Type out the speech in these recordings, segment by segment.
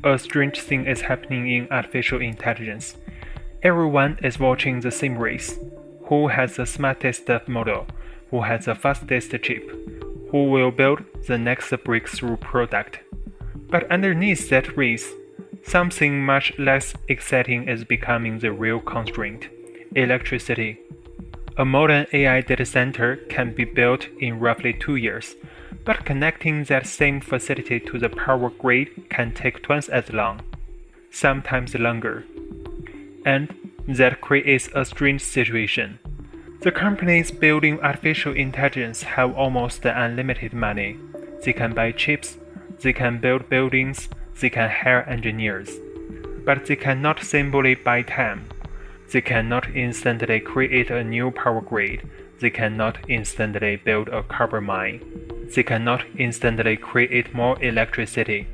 A strange thing is happening in artificial intelligence. Everyone is watching the same race. Who has the smartest model? Who has the fastest chip? Who will build the next breakthrough product? But underneath that race, something much less exciting is becoming the real constraint: electricity. A modern AI data center can be built in roughly 2 years, but connecting that same facility to the power grid can take twice as long, sometimes longer. And that creates a strange situation. The companies building artificial intelligence have almost unlimited money. They can buy chips, they can build buildings, they can hire engineers. But they cannot simply buy time. They cannot instantly create a new power grid. They cannot instantly build a carbon mine. They cannot instantly create more electricity.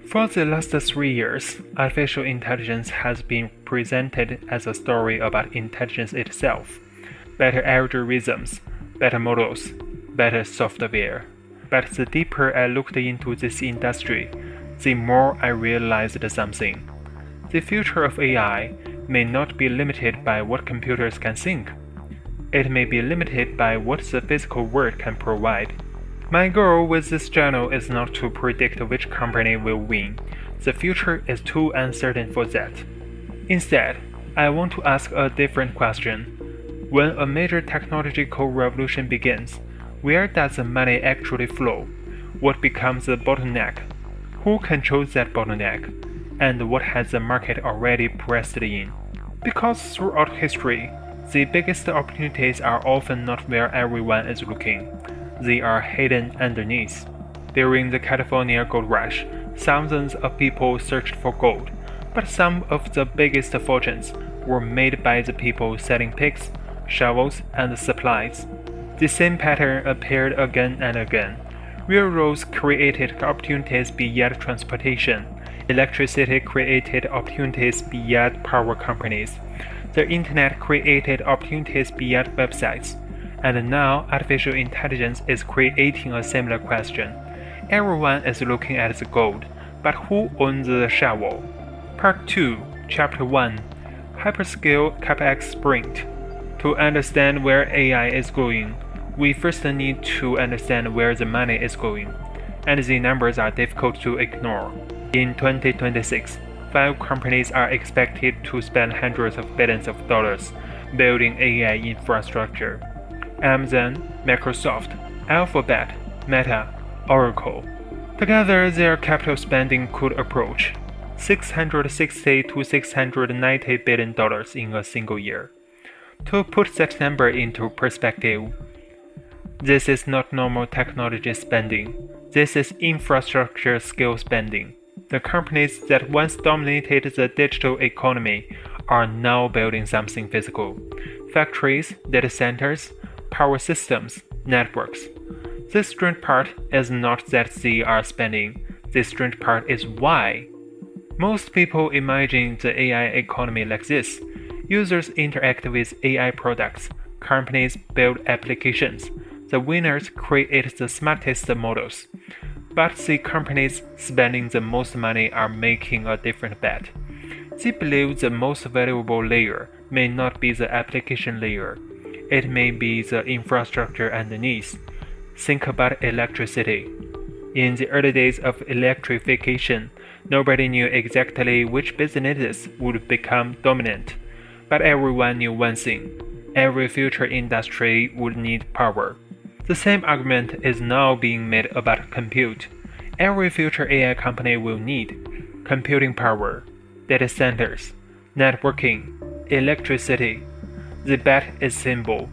For the last 3 years, artificial intelligence has been presented as a story about intelligence itself. Better algorithms, better models, better software. But the deeper I looked into this industry, the more I realized something. The future of AI may not be limited by what computers can think. It may be limited by what the physical world can provide. My goal with this channel is not to predict which company will win. The future is too uncertain for that. Instead, I want to ask a different question. When a major technological revolution begins, where does the money actually flow? What becomes the bottleneck? Who controls that bottleneck? And what has the market already pressed in? Because throughout history, the biggest opportunities are often not where everyone is looking. They are hidden underneath. During the California gold rush, thousands of people searched for gold, but some of the biggest fortunes were made by the people selling picks, shovels, and supplies. The same pattern appeared again and again. Railroads created opportunities beyond transportation. Electricity created opportunities beyond power companies. The internet created opportunities beyond websites. And now artificial intelligence is creating a similar question. Everyone is looking at the gold, but who owns the shovel? Part 2, Chapter 1, Hyperscale CapEx Sprint. To understand where AI is going, we first need to understand where the money is going, and the numbers are difficult to ignore. In 2026, 5 companies are expected to spend hundreds of billions of dollars building AI infrastructure: Amazon, Microsoft, Alphabet, Meta, Oracle. Together, their capital spending could approach $660 to $690 billion in a single year. To put that number into perspective, this is not normal technology spending. This is infrastructure scale spending. The companies that once dominated the digital economy are now building something physical: factories, data centers, power systems, networks. The strange part is not that they are spending. The strange part is why. Most people imagine the AI economy like this. Users interact with AI products. Companies build applications. The winners create the smartest models. But the companies spending the most money are making a different bet. They believe the most valuable layer may not be the application layer. It may be the infrastructure underneath. Think about electricity. In the early days of electrification, nobody knew exactly which businesses would become dominant. But everyone knew one thing: every future industry would need power. The same argument is now being made about compute. Every future AI company will need computing power, data centers, networking, electricity. The bet is simple.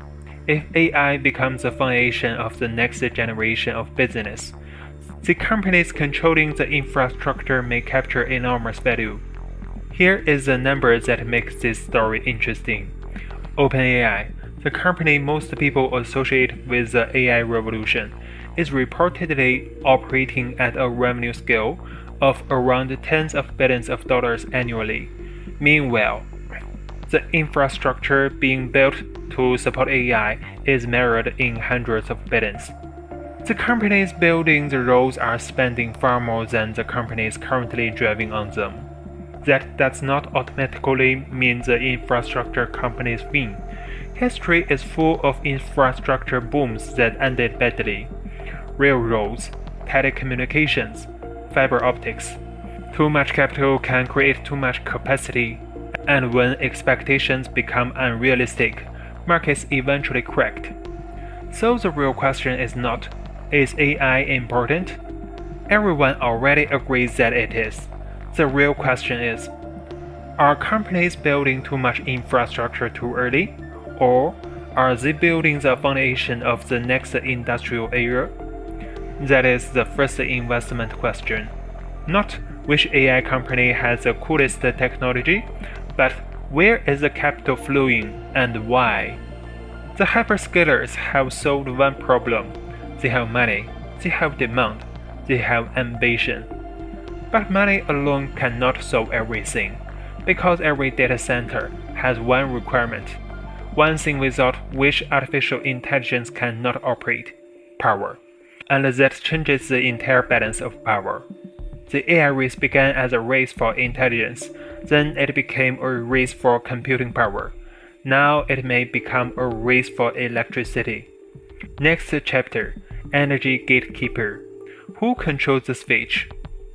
If AI becomes the foundation of the next generation of business, the companies controlling the infrastructure may capture enormous value. Here is the number that makes this story interesting. OpenAI, the company most people associate with the AI revolution, is reportedly operating at a revenue scale of around tens of billions of dollars annually. Meanwhile, the infrastructure being built to support AI is measured in hundreds of billions. The companies building the roads are spending far more than the companies currently driving on them. That does not automatically mean the infrastructure companies win. History is full of infrastructure booms that ended badly. Railroads, telecommunications, fiber optics. Too much capital can create too much capacity, and when expectations become unrealistic, markets eventually cracked. So the real question is not, is AI important? Everyone already agrees that it is. The real question is, are companies building too much infrastructure too early? Or are they building the foundation of the next industrial era? That is the first investment question. Not which AI company has the coolest technology, but where is the capital flowing and why? The hyperscalers have solved one problem. They have money, they have demand, they have ambition. But money alone cannot solve everything, because every data center has one requirement, one thing without which artificial intelligence cannot operate: power. And that changes the entire balance of power. The AI race began as a race for intelligence, then it became a race for computing power. Now it may become a race for electricity. Next chapter, Energy Gatekeeper. Who controls the switch?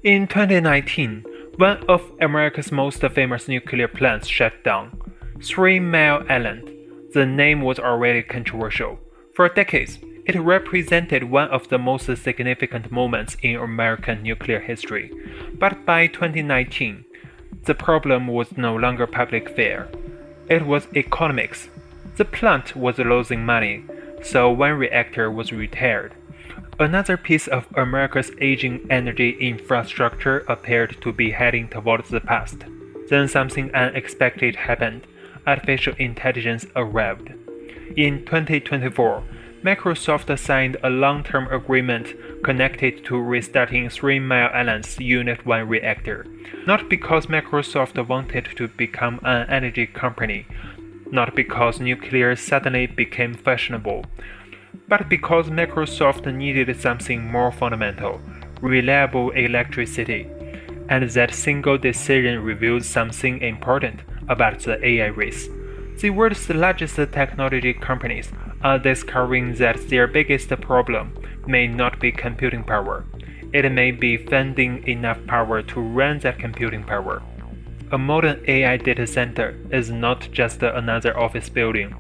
In 2019, one of America's most famous nuclear plants shut down, 3 Mile Island. The name was already controversial. For decades, it represented one of the most significant moments in American nuclear history. But by 2019, the problem was no longer public fear. It was economics. The plant was losing money, so one reactor was retired. Another piece of America's aging energy infrastructure appeared to be heading towards the past. Then something unexpected happened. Artificial intelligence arrived. In 2024, Microsoft signed a long-term agreement connected to restarting 3 Mile Island's Unit 1 reactor. Not because Microsoft wanted to become an energy company, not because nuclear suddenly became fashionable, but because Microsoft needed something more fundamental: reliable electricity. And that single decision reveals something important about the AI race. The world's largest technology companies are discovering that their biggest problem may not be computing power. It may be finding enough power to run that computing power. A modern AI data center is not just another office building.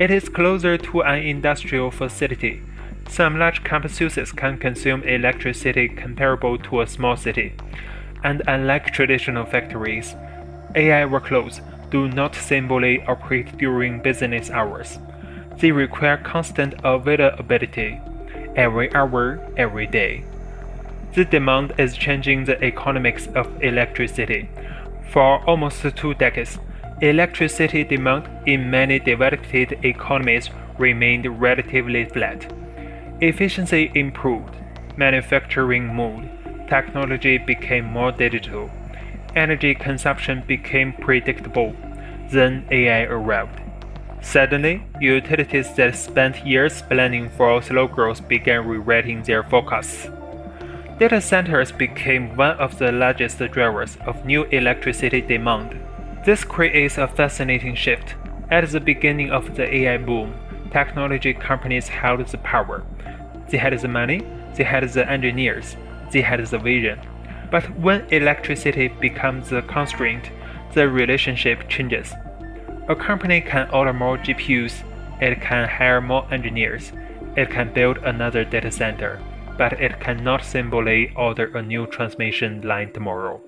It is closer to an industrial facility. Some large campuses can consume electricity comparable to a small city. And unlike traditional factories, AI workloads do not simply operate during business hours. They require constant availability, every hour, every day. The demand is changing the economics of electricity. For almost 2 decades, electricity demand in many developed economies remained relatively flat. Efficiency improved, manufacturing moved, technology became more digital, energy consumption became predictable, then AI arrived. Suddenly, utilities that spent years planning for slow growth began rewriting their forecasts. Data centers became one of the largest drivers of new electricity demand. This creates a fascinating shift. At the beginning of the AI boom, technology companies held the power. They had the money, they had the engineers, they had the vision. But when electricity becomes the constraint, the relationship changes. A company can order more GPUs, it can hire more engineers, it can build another data center, but it cannot simply order a new transmission line tomorrow.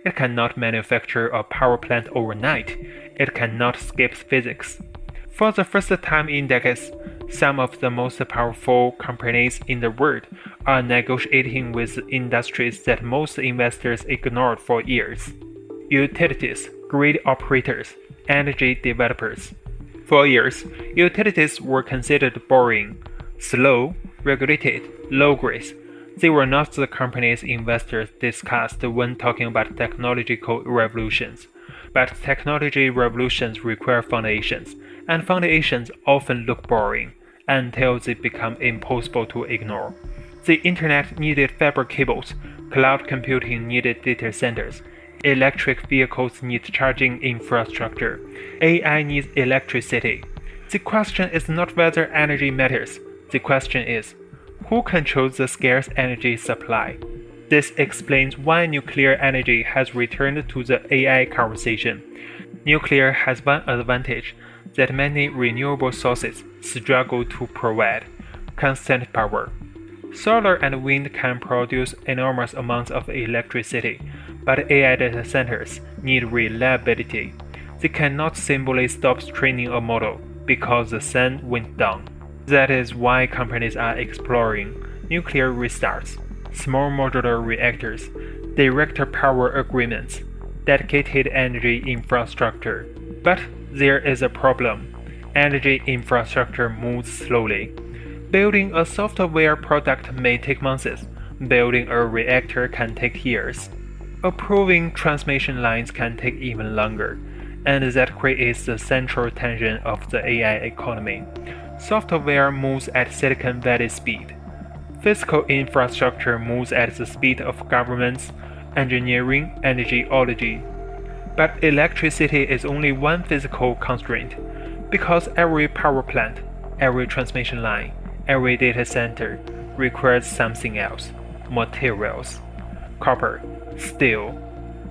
It cannot manufacture a power plant overnight. It cannot skip physics. For the first time in decades, some of the most powerful companies in the world are negotiating with industries that most investors ignored for years. Utilities, grid operators, energy developers. For years, utilities were considered boring, slow, regulated, low-grade. They were not the companies investors discussed when talking about technological revolutions. But technology revolutions require foundations, and foundations often look boring, until they become impossible to ignore. The internet needed fiber cables, cloud computing needed data centers, electric vehicles need charging infrastructure, AI needs electricity. The question is not whether energy matters, the question is, who controls the scarce energy supply? This explains why nuclear energy has returned to the AI conversation. Nuclear has one advantage that many renewable sources struggle to provide: constant power. Solar and wind can produce enormous amounts of electricity, but AI data centers need reliability. They cannot simply stop training a model because the sun went down. That is why companies are exploring nuclear restarts, small modular reactors, direct power agreements, dedicated energy infrastructure. But there is a problem. Energy infrastructure moves slowly. Building a software product may take months. Building a reactor can take years. Approving transmission lines can take even longer, and that creates the central tension of the AI economy. Software moves at Silicon Valley speed. Physical infrastructure moves at the speed of governments, engineering, and geology. But electricity is only one physical constraint, because every power plant, every transmission line, every data center requires something else: materials, copper, steel,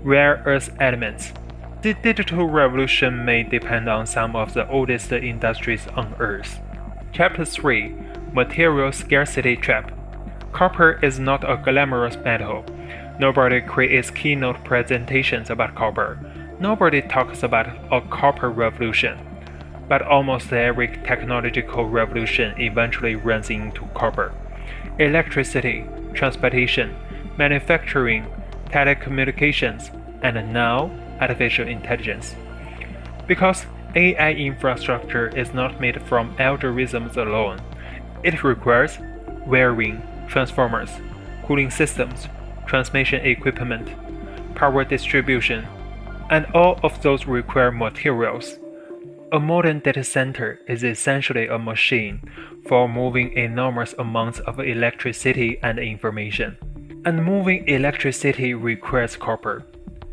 rare earth elements. The digital revolution may depend on some of the oldest industries on Earth. Chapter 3: Material Scarcity Trap. Copper is not a glamorous metal. Nobody creates keynote presentations about copper. Nobody talks about a copper revolution. But almost every technological revolution eventually runs into copper. Electricity, transportation, manufacturing, telecommunications, and now artificial intelligence. Because AI infrastructure is not made from algorithms alone. It requires wiring, transformers, cooling systems, transmission equipment, power distribution, and all of those require materials. A modern data center is essentially a machine for moving enormous amounts of electricity and information. And moving electricity requires copper.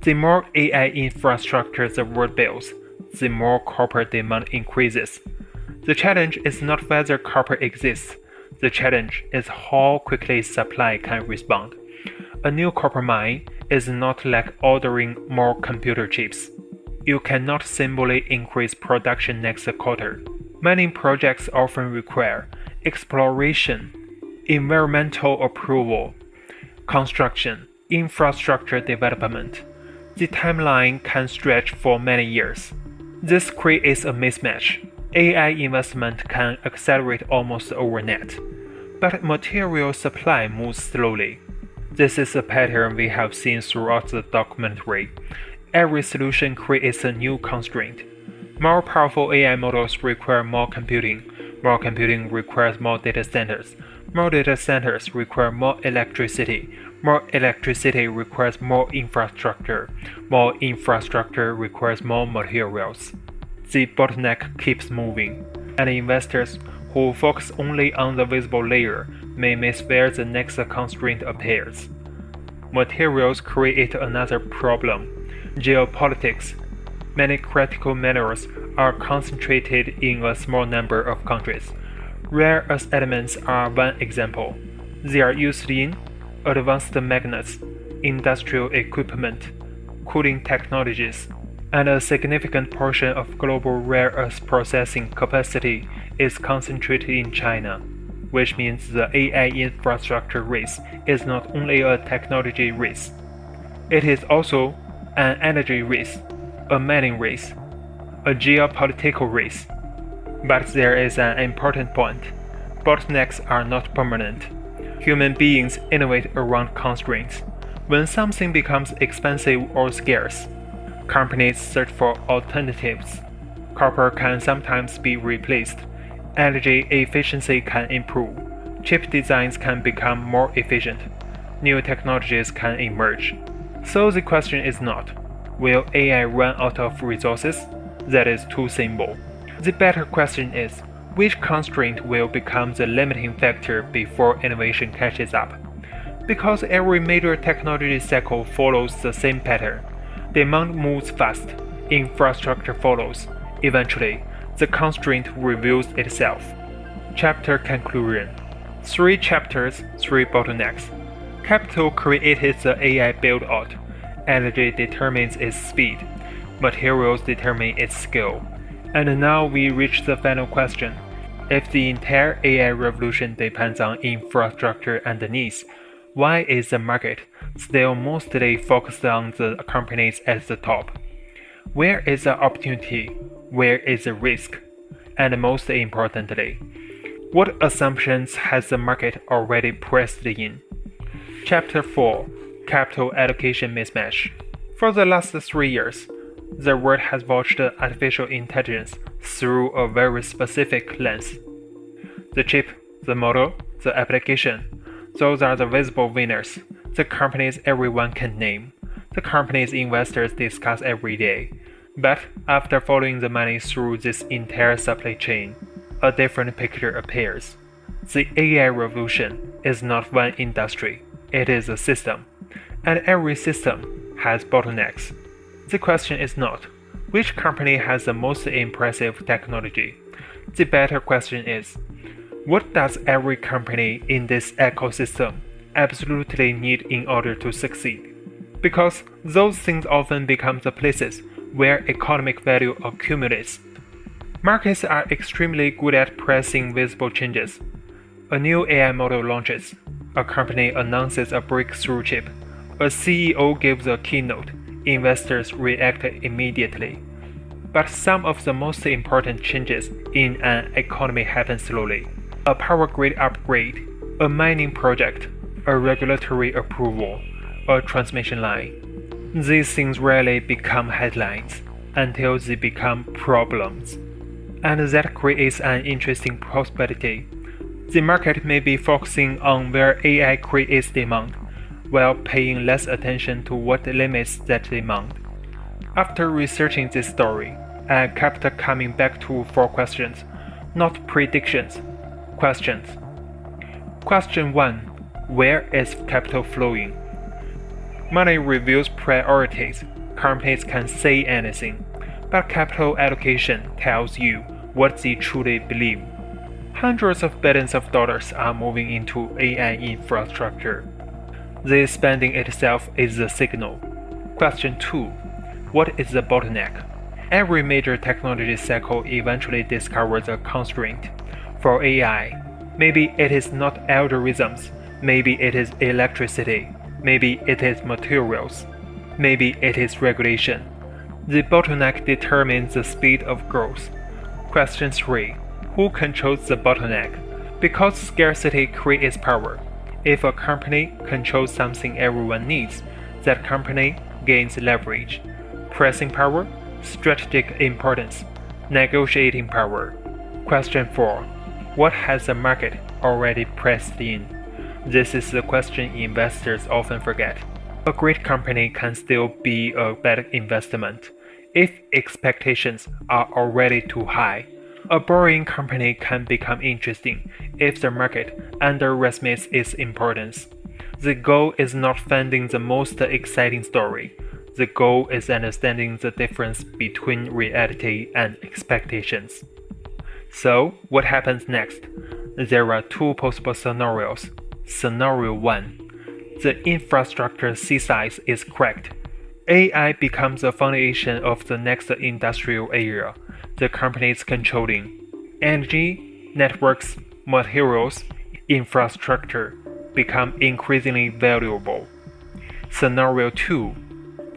The more AI infrastructure the world builds, the more copper demand increases. The challenge is not whether copper exists. The challenge is how quickly supply can respond. A new copper mine is not like ordering more computer chips. You cannot simply increase production next quarter. Mining projects often require exploration, environmental approval, construction, infrastructure development. The timeline can stretch for many years. This creates a mismatch. AI investment can accelerate almost overnight, but material supply moves slowly. This is a pattern we have seen throughout the documentary. Every solution creates a new constraint. More powerful AI models require more computing. More computing requires more data centers. More data centers require more electricity. More electricity requires more infrastructure. More infrastructure requires more materials. The bottleneck keeps moving, and investors who focus only on the visible layer may miss where the next constraint appears. Materials create another problem. Geopolitics. Many critical minerals are concentrated in a small number of countries. Rare earth elements are one example. They are used in advanced magnets, industrial equipment, cooling technologies, and a significant portion of global rare earth processing capacity is concentrated in China, which means the AI infrastructure race is not only a technology race. It is also an energy race, a mining race, a geopolitical race. But there is an important point. Bottlenecks are not permanent. Human beings innovate around constraints. When something becomes expensive or scarce, companies search for alternatives. Copper can sometimes be replaced. Energy efficiency can improve. Chip designs can become more efficient. New technologies can emerge. So the question is not, will AI run out of resources? That is too simple. The better question is, Which constraint will become the limiting factor before innovation catches up? Because every major technology cycle follows the same pattern. Demand moves fast, infrastructure follows. Eventually, the constraint reveals itself. Chapter Conclusion. 3 chapters, 3 bottlenecks. Capital created the AI build-out. Energy determines its speed. Materials determine its scale. And now we reach the final question. If the entire AI revolution depends on infrastructure and needs, why is the market still mostly focused on the companies at the top? Where is the opportunity? Where is the risk? And most importantly, what assumptions has the market already priced in? Chapter 4. Capital Allocation Mismatch. For the last 3 years, the world has watched artificial intelligence through a very specific lens. The chip, the model, the application, those are the visible winners, the companies everyone can name, the companies investors discuss every day. But after following the money through this entire supply chain, a different picture appears. The AI revolution is not one industry, it is a system, and every system has bottlenecks. The question is not, which company has the most impressive technology? The better question is, what does every company in this ecosystem absolutely need in order to succeed? Because those things often become the places where economic value accumulates. Markets are extremely good at pricing visible changes. A new AI model launches. A company announces a breakthrough chip. A CEO gives a keynote. Investors react immediately. But some of the most important changes in an economy happen slowly. A power grid upgrade, a mining project, a regulatory approval, a transmission line. These things rarely become headlines until they become problems. And that creates an interesting possibility. The market may be focusing on where AI creates demand, while paying less attention to what limits that demand. After researching this story, I kept coming back to 4 questions, not predictions. Questions. Question 1. Where is capital flowing? Money reveals priorities. Companies can say anything, but capital allocation tells you what they truly believe. Hundreds of billions of dollars are moving into AI infrastructure. This spending itself is the signal. Question 2. What is the bottleneck? Every major technology cycle eventually discovers a constraint. For AI, maybe it is not algorithms, maybe it is electricity, maybe it is materials, maybe it is regulation. The bottleneck determines the speed of growth. Question 3. Who controls the bottleneck? Because scarcity creates power. If a company controls something everyone needs, that company gains leverage. Pricing power, strategic importance, negotiating power. Question 4. What has the market already priced in? This is the question investors often forget. A great company can still be a bad investment if expectations are already too high. A boring company can become interesting if the market underestimates its importance. The goal is not finding the most exciting story. The goal is understanding the difference between reality and expectations. So, what happens next? There are 2 possible scenarios. Scenario 1. The infrastructure size is cracked. AI becomes the foundation of the next industrial era. The companies controlling energy, networks, materials, infrastructure become increasingly valuable. Scenario 2.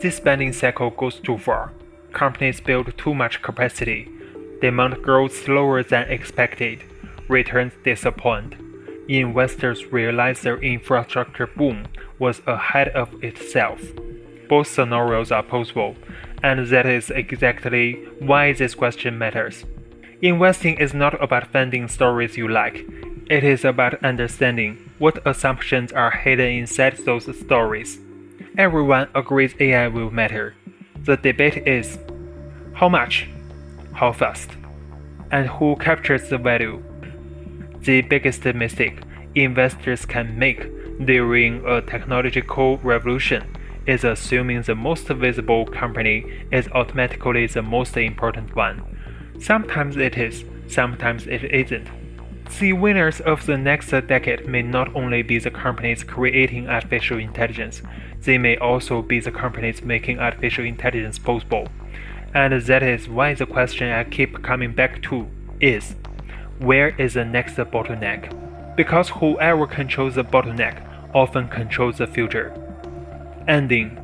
This spending cycle goes too far. Companies build too much capacity. Demand grows slower than expected. Returns disappoint. Investors realize their infrastructure boom was ahead of itself. Both scenarios are possible, and that is exactly why this question matters. Investing is not about finding stories you like. It is about understanding what assumptions are hidden inside those stories. Everyone agrees AI will matter. The debate is how much, how fast. and who captures the value. The biggest mistake investors can make during a technological revolution is assuming the most visible company is automatically the most important one. Sometimes it is, sometimes it isn't. The winners of the next decade may not only be the companies creating artificial intelligence, they may also be the companies making artificial intelligence possible. And that is why the question I keep coming back to is, where is the next bottleneck? Because whoever controls the bottleneck often controls the future. Ending.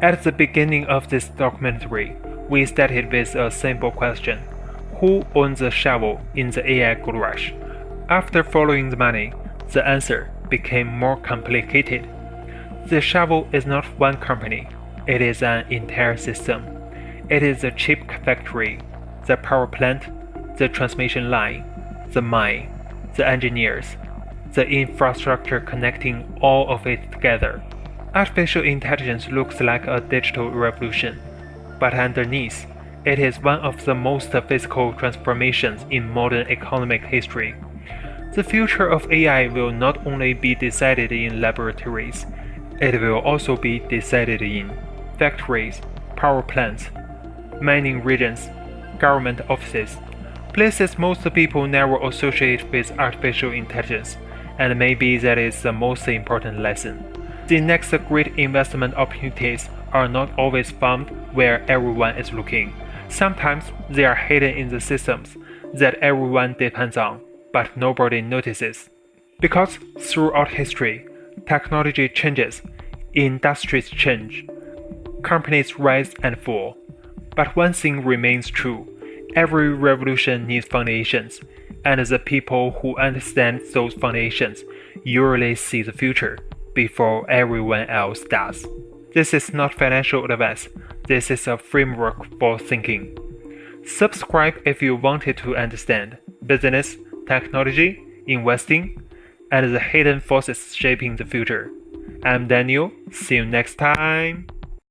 At the beginning of this documentary, we started with a simple question: who owns the shovel in the AI gold rush? After following the money, the answer became more complicated. The shovel is not one company, it is an entire system. It is the chip factory, the power plant, the transmission line, the mine, the engineers, the infrastructure connecting all of it together. Artificial intelligence looks like a digital revolution, but underneath, it is one of the most physical transformations in modern economic history. The future of AI will not only be decided in laboratories, it will also be decided in factories, power plants, mining regions, government offices, places most people never associate with artificial intelligence, and maybe that is the most important lesson. The next great investment opportunities are not always found where everyone is looking. Sometimes they are hidden in the systems that everyone depends on, but nobody notices. Because throughout history, technology changes, industries change, companies rise and fall. But one thing remains true: every revolution needs foundations, and the people who understand those foundations usually see the future before everyone else does. This is not financial advice, this is a framework for thinking. Subscribe if you wanted to understand business, technology, investing, and the hidden forces shaping the future. I'm Daniel, see you next time.